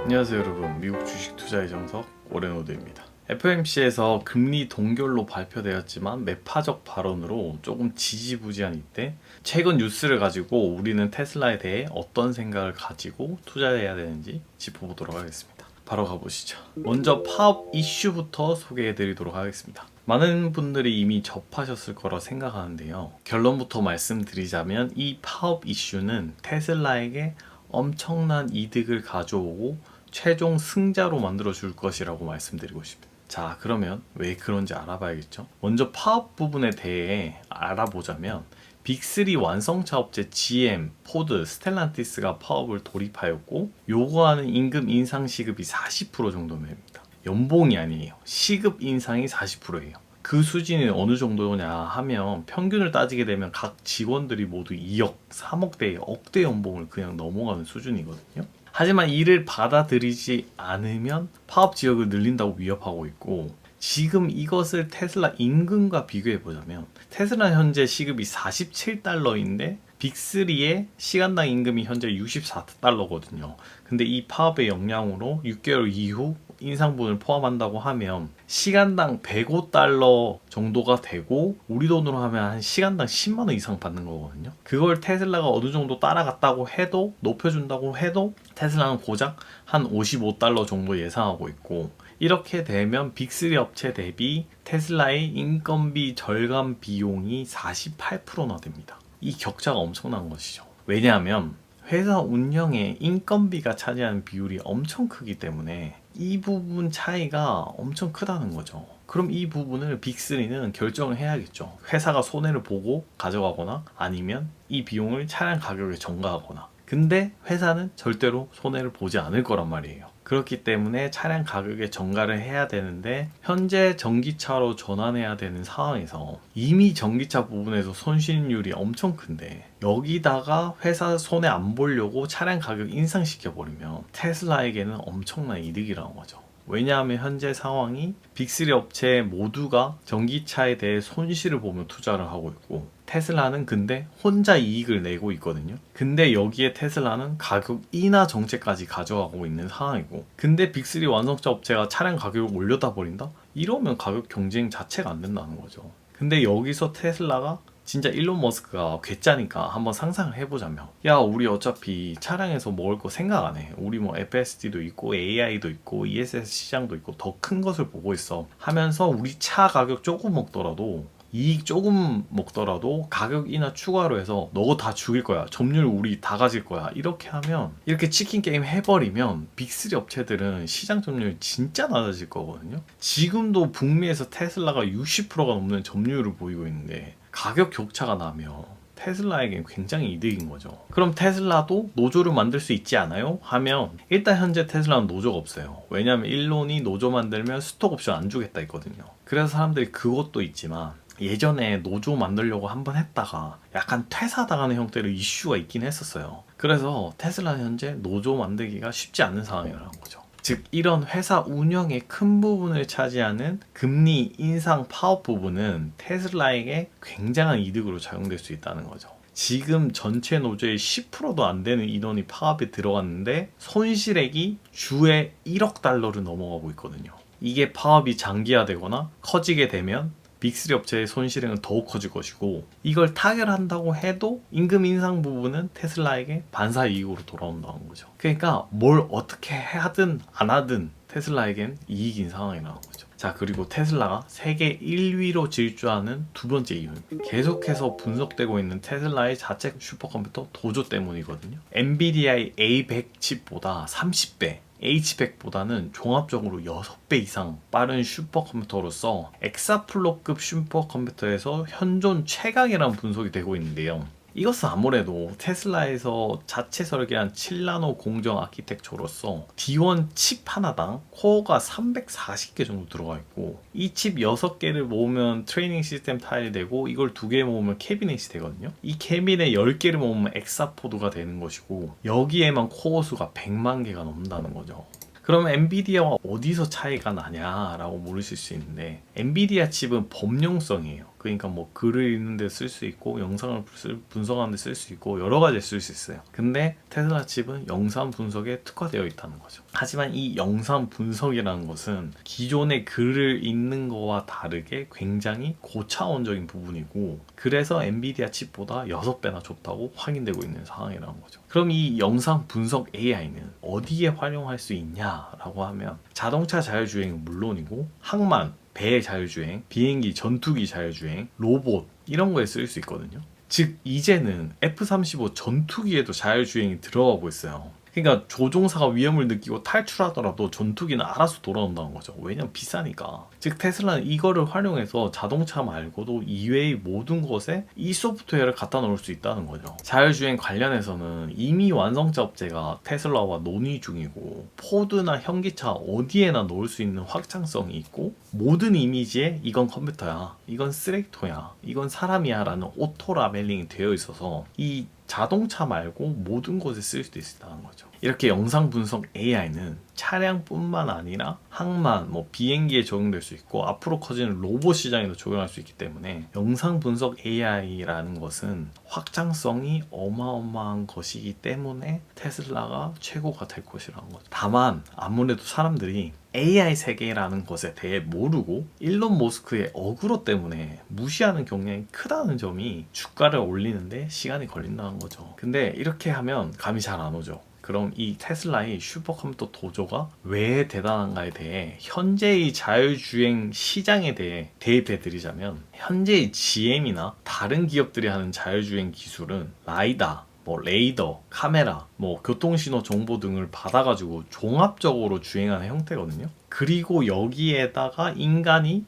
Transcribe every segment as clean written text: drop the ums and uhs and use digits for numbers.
안녕하세요 여러분, 미국 주식 투자의 정석 오레노드입니다. FOMC에서 금리 동결로 발표되었지만 매파적 발언으로 조금 지지부진한 이때 최근 뉴스를 가지고 우리는 테슬라에 대해 어떤 생각을 가지고 투자해야 되는지 짚어보도록 하겠습니다. 바로 가보시죠. 먼저 파업 이슈부터 소개해 드리도록 하겠습니다. 많은 분들이 이미 접하셨을 거라 생각하는데요. 결론부터 말씀드리자면 이 파업 이슈는 테슬라에게 엄청난 이득을 가져오고 최종 승자로 만들어 줄 것이라고 말씀드리고 싶습니다. 자, 그러면 왜 그런지 알아봐야겠죠. 먼저 파업 부분에 대해 알아보자면 빅3 완성차 업체 GM, 포드, 스텔란티스가 파업을 돌입하였고 요구하는 임금 인상 시급이 40% 정도면 됩니다. 연봉이 아니에요. 시급 인상이 40%예요. 그 수준이 어느 정도냐 하면 평균을 따지게 되면 각 직원들이 모두 2억, 3억대, 억대 연봉을 그냥 넘어가는 수준이거든요. 하지만 이를 받아들이지 않으면 파업 지역을 늘린다고 위협하고 있고, 지금 이것을 테슬라 임금과 비교해 보자면 테슬라 현재 시급이 47달러인데 빅3의 시간당 임금이 현재 64달러거든요. 근데 이 파업의 영향으로 6개월 이후 인상분을 포함한다고 하면 시간당 105달러 정도가 되고 우리 돈으로 하면 한 시간당 10만원 이상 받는 거거든요. 그걸 테슬라가 어느 정도 따라갔다고 해도, 높여준다고 해도 테슬라는 고작 한 55달러 정도 예상하고 있고, 이렇게 되면 빅3 업체 대비 테슬라의 인건비 절감 비용이 48%나 됩니다. 이 격차가 엄청난 것이죠. 왜냐하면 회사 운영에 인건비가 차지하는 비율이 엄청 크기 때문에 이 부분 차이가 엄청 크다는 거죠. 그럼 이 부분을 빅3는 결정을 해야겠죠. 회사가 손해를 보고 가져가거나 아니면 이 비용을 차량 가격에 전가하거나. 근데 회사는 절대로 손해를 보지 않을 거란 말이에요. 그렇기 때문에 차량 가격에 전가를 해야 되는데 현재 전기차로 전환해야 되는 상황에서 이미 전기차 부분에서 손실률이 엄청 큰데 여기다가 회사 손해 안 보려고 차량 가격 인상시켜 버리면 테슬라에게는 엄청난 이득이라는 거죠. 왜냐하면 현재 상황이 빅3 업체 모두가 전기차에 대해 손실을 보며 투자를 하고 있고, 테슬라는 근데 혼자 이익을 내고 있거든요. 근데 여기에 테슬라는 가격 인하 정책까지 가져가고 있는 상황이고, 근데 빅3 완성차 업체가 차량 가격을 올려다 버린다? 이러면 가격 경쟁 자체가 안 된다는 거죠. 근데 여기서 테슬라가 진짜 일론 머스크가 괴짜니까 한번 상상을 해보자면, 야 우리 어차피 차량에서 먹을 거 생각 안 해. 우리 뭐 FSD도 있고 AI도 있고 ESS 시장도 있고 더 큰 것을 보고 있어 하면서 우리 차 가격 조금 먹더라도, 이익 조금 먹더라도 가격 인하 추가로 해서 너 다 죽일 거야, 점유율 우리 다 가질 거야, 이렇게 하면, 이렇게 치킨 게임 해버리면 빅3 업체들은 시장 점유율 진짜 낮아질 거거든요. 지금도 북미에서 테슬라가 60%가 넘는 점유율을 보이고 있는데 가격 격차가 나면 테슬라에겐 굉장히 이득인 거죠. 그럼 테슬라도 노조를 만들 수 있지 않아요? 하면 일단 현재 테슬라는 노조가 없어요. 왜냐하면 일론이 노조 만들면 스톡 옵션 안 주겠다 했거든요. 그래서 사람들이 그것도 있지만 예전에 노조 만들려고 한번 했다가 약간 퇴사당하는 형태로 이슈가 있긴 했었어요. 그래서 테슬라는 현재 노조 만들기가 쉽지 않은 상황이라는 거죠. 즉 이런 회사 운영의 큰 부분을 차지하는 금리 인상 파업 부분은 테슬라에게 굉장한 이득으로 작용될 수 있다는 거죠. 지금 전체 노조의 10%도 안 되는 인원이 파업에 들어갔는데 손실액이 주에 1억 달러를 넘어가고 있거든요. 이게 파업이 장기화되거나 커지게 되면 빅3 업체의 손실액은 더욱 커질 것이고, 이걸 타결한다고 해도 임금 인상 부분은 테슬라에게 반사 이익으로 돌아온다는 거죠. 그러니까 뭘 어떻게 하든 안 하든 테슬라에겐 이익인 상황이라는 거죠. 자, 그리고 테슬라가 세계 1위로 질주하는 두 번째 이유는 계속해서 분석되고 있는 테슬라의 자체 슈퍼컴퓨터 도조 때문이거든요. 엔비디아의 A100 칩보다 30배, H100보다는 종합적으로 6배 이상 빠른 슈퍼컴퓨터로서 엑사플로급 슈퍼컴퓨터에서 현존 최강이라는 분석이 되고 있는데요. 이것은 아무래도 테슬라에서 자체 설계한 7나노 공정 아키텍처로서 D1 칩 하나당 코어가 340개 정도 들어가 있고, 이 칩 6개를 모으면 트레이닝 시스템 타일이 되고, 이걸 2개 모으면 캐비넷이 되거든요. 이 캐비넷 10개를 모으면 엑사포드가 되는 것이고, 여기에만 코어 수가 100만 개가 넘는다는 거죠. 그러면 엔비디아와 어디서 차이가 나냐라고 물으실 수 있는데, 엔비디아 칩은 범용성이에요. 그러니까 뭐 글을 읽는 데 쓸 수 있고 영상을 분석하는 데 쓸 수 있고 여러 가지에 쓸 수 있어요. 근데 테슬라 칩은 영상 분석에 특화되어 있다는 거죠. 하지만 이 영상 분석이라는 것은 기존의 글을 읽는 거와 다르게 굉장히 고차원적인 부분이고, 그래서 엔비디아 칩보다 6배나 좋다고 확인되고 있는 상황이라는 거죠. 그럼 이 영상 분석 AI는 어디에 활용할 수 있냐라고 하면, 자동차 자율주행은 물론이고 항만, 배 자율주행, 비행기, 전투기 자율주행, 로봇 이런 거에 쓸 수 있거든요. 즉 이제는 F-35 전투기에도 자율주행이 들어가고 있어요. 그러니까 조종사가 위험을 느끼고 탈출하더라도 전투기는 알아서 돌아온다는 거죠. 왜냐면 비싸니까. 즉 테슬라는 이거를 활용해서 자동차 말고도 이외의 모든 것에 이 소프트웨어를 갖다 놓을 수 있다는 거죠. 자율주행 관련해서는 이미 완성차 업체가 테슬라와 논의 중이고, 포드나 현기차 어디에나 놓을 수 있는 확장성이 있고, 모든 이미지에 이건 컴퓨터야, 이건 쓰레기통이야, 이건 사람이야 라는 오토 라벨링이 되어 있어서 이 자동차 말고 모든 곳에 쓸 수도 있다는 거죠. 이렇게 영상 분석 AI는 차량뿐만 아니라 항만, 비행기에 적용될 수 있고 앞으로 커지는 로봇 시장에도 적용할 수 있기 때문에 영상 분석 AI라는 것은 확장성이 어마어마한 것이기 때문에 테슬라가 최고가 될 것이라는 거죠. 다만 아무래도 사람들이 AI 세계라는 것에 대해 모르고 일론 머스크의 어그로 때문에 무시하는 경향이 크다는 점이 주가를 올리는데 시간이 걸린다는 거죠. 근데 이렇게 하면 감이 잘 안 오죠. 그럼 이 테슬라의 슈퍼컴퓨터 도조가 왜 대단한가에 대해 현재의 자율주행 시장에 대해 대입해 드리자면, 현재의 GM이나 다른 기업들이 하는 자율주행 기술은 라이다, 레이더, 카메라, 교통신호 정보 등을 받아가지고 종합적으로 주행하는 형태거든요. 그리고 여기에다가 인간이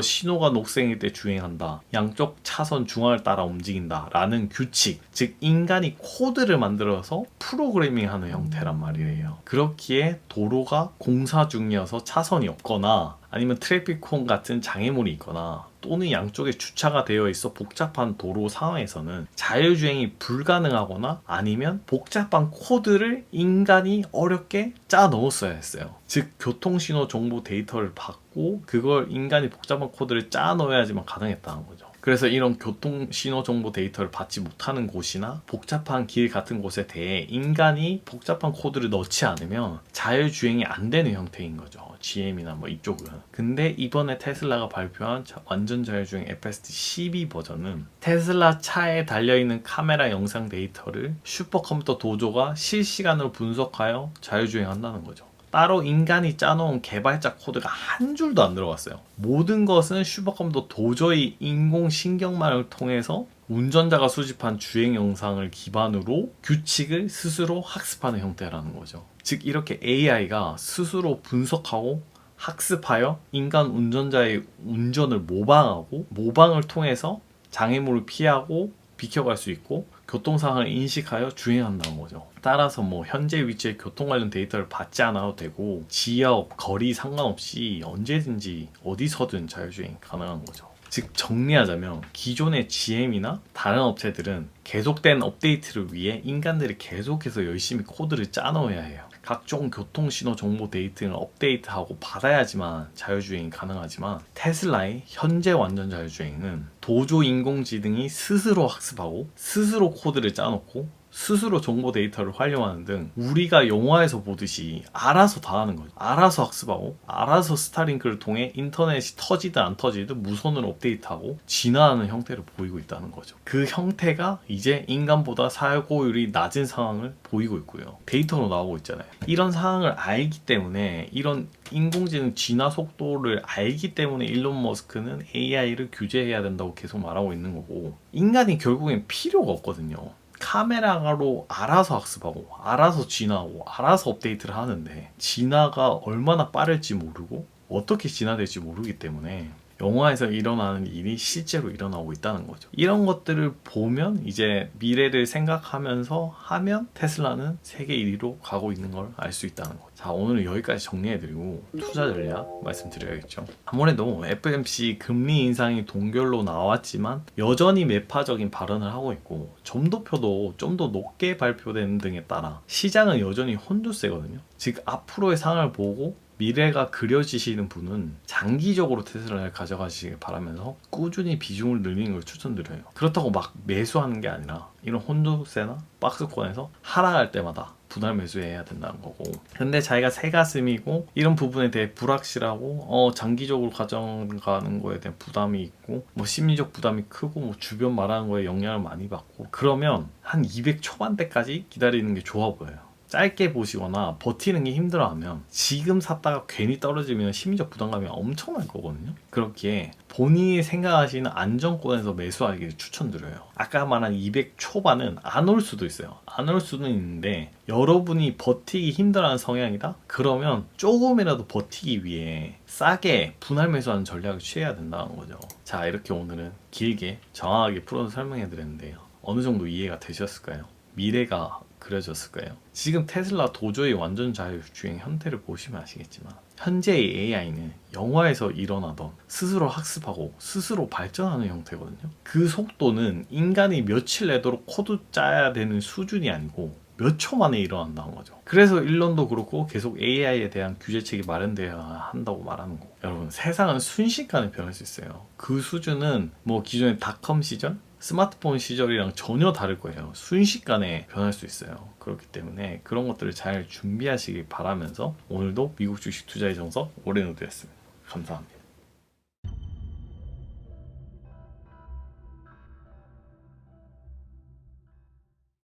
신호가 녹색일 때 주행한다, 양쪽 차선 중앙을 따라 움직인다 라는 규칙, 즉 인간이 코드를 만들어서 프로그래밍하는 형태란 말이에요. 그렇기에 도로가 공사 중이어서 차선이 없거나 아니면 트래픽콘 같은 장애물이 있거나 또는 양쪽에 주차가 되어 있어 복잡한 도로 상황에서는 자율주행이 불가능하거나 아니면 복잡한 코드를 인간이 어렵게 짜 넣었어야 했어요. 즉 교통신호 정보 데이터를 받고 그걸 인간이 복잡한 코드를 짜 넣어야지만 가능했다는 거죠. 그래서 이런 교통신호 정보 데이터를 받지 못하는 곳이나 복잡한 길 같은 곳에 대해 인간이 복잡한 코드를 넣지 않으면 자율주행이 안 되는 형태인 거죠. GM이나 이쪽은. 근데 이번에 테슬라가 발표한 완전 자율주행 FSD 12 버전은 테슬라 차에 달려있는 카메라 영상 데이터를 슈퍼컴퓨터 도조가 실시간으로 분석하여 자율주행한다는 거죠. 따로 인간이 짜놓은 개발자 코드가 한 줄도 안 들어갔어요. 모든 것은 슈퍼컴퓨터 도저히 인공신경망을 통해서 운전자가 수집한 주행 영상을 기반으로 규칙을 스스로 학습하는 형태라는 거죠. 즉 이렇게 AI가 스스로 분석하고 학습하여 인간 운전자의 운전을 모방하고, 모방을 통해서 장애물을 피하고 비켜갈 수 있고 교통 상황을 인식하여 주행한다는 거죠. 따라서 현재 위치의 교통 관련 데이터를 받지 않아도 되고 지역, 거리 상관없이 언제든지 어디서든 자율주행이 가능한 거죠. 즉 정리하자면 기존의 GM이나 다른 업체들은 계속된 업데이트를 위해 인간들이 계속해서 열심히 코드를 짜 넣어야 해요. 각종 교통신호 정보 데이터를 업데이트하고 받아야지만 자율주행이 가능하지만, 테슬라의 현재 완전 자율주행은 도조 인공지능이 스스로 학습하고 스스로 코드를 짜놓고 스스로 정보 데이터를 활용하는 등 우리가 영화에서 보듯이 알아서 다 하는 거죠. 알아서 학습하고 알아서 스타링크를 통해 인터넷이 터지든 안 터지든 무선으로 업데이트하고 진화하는 형태를 보이고 있다는 거죠. 그 형태가 이제 인간보다 사고율이 낮은 상황을 보이고 있고요. 데이터로 나오고 있잖아요. 이런 상황을 알기 때문에, 이런 인공지능 진화 속도를 알기 때문에 일론 머스크는 AI를 규제해야 된다고 계속 말하고 있는 거고, 인간이 결국엔 필요가 없거든요. 카메라로 알아서 학습하고 알아서 진화하고 알아서 업데이트를 하는데, 진화가 얼마나 빠를지 모르고 어떻게 진화될지 모르기 때문에 영화에서 일어나는 일이 실제로 일어나고 있다는 거죠. 이런 것들을 보면 이제 미래를 생각하면서 하면 테슬라는 세계 1위로 가고 있는 걸 알 수 있다는 거죠. 자, 오늘은 여기까지 정리해드리고 투자 전략 말씀드려야겠죠. 아무래도 FOMC 금리 인상이 동결로 나왔지만 여전히 매파적인 발언을 하고 있고, 점도표도 좀 더 높게 발표되는 등에 따라 시장은 여전히 혼조세거든요. 즉 앞으로의 상황을 보고 미래가 그려지시는 분은 장기적으로 테슬라를 가져가시길 바라면서 꾸준히 비중을 늘리는 걸 추천드려요. 그렇다고 막 매수하는 게 아니라 이런 혼조세나 박스권에서 하락할 때마다 분할 매수해야 된다는 거고, 근데 자기가 새가슴이고 이런 부분에 대해 불확실하고 장기적으로 가져가는 거에 대한 부담이 있고 뭐 심리적 부담이 크고 뭐 주변 말하는 거에 영향을 많이 받고 그러면 한 200 초반대까지 기다리는 게 좋아 보여요. 짧게 보시거나 버티는 게 힘들어하면 지금 샀다가 괜히 떨어지면 심리적 부담감이 엄청날 거거든요. 그렇기에 본인이 생각하시는 안정권에서 매수하기를 추천드려요. 아까 말한 200 초반은 안 올 수도 있어요. 안 올 수는 있는데 여러분이 버티기 힘들어하는 성향이다? 그러면 조금이라도 버티기 위해 싸게 분할 매수하는 전략을 취해야 된다는 거죠. 자, 이렇게 오늘은 길게 정확하게 풀어서 설명해 드렸는데요. 어느 정도 이해가 되셨을까요? 미래가 그려졌을까요? 지금 테슬라 도저히 완전 자율주행 형태를 보시면 아시겠지만 현재의 AI는 영화에서 일어나던 스스로 학습하고 스스로 발전하는 형태거든요. 그 속도는 인간이 며칠 내도록 코드 짜야 되는 수준이 아니고 몇 초 만에 일어난다는 거죠. 그래서 일론도 그렇고 계속 AI에 대한 규제책이 마련되어야 한다고 말하는 거. 여러분, 세상은 순식간에 변할 수 있어요. 그 수준은 뭐 기존의 닷컴 시절, 스마트폰 시절이랑 전혀 다를 거예요. 순식간에 변할 수 있어요. 그렇기 때문에 그런 것들을 잘 준비하시길 바라면서 오늘도 미국 주식 투자의 정석 오레노드였습니다. 감사합니다.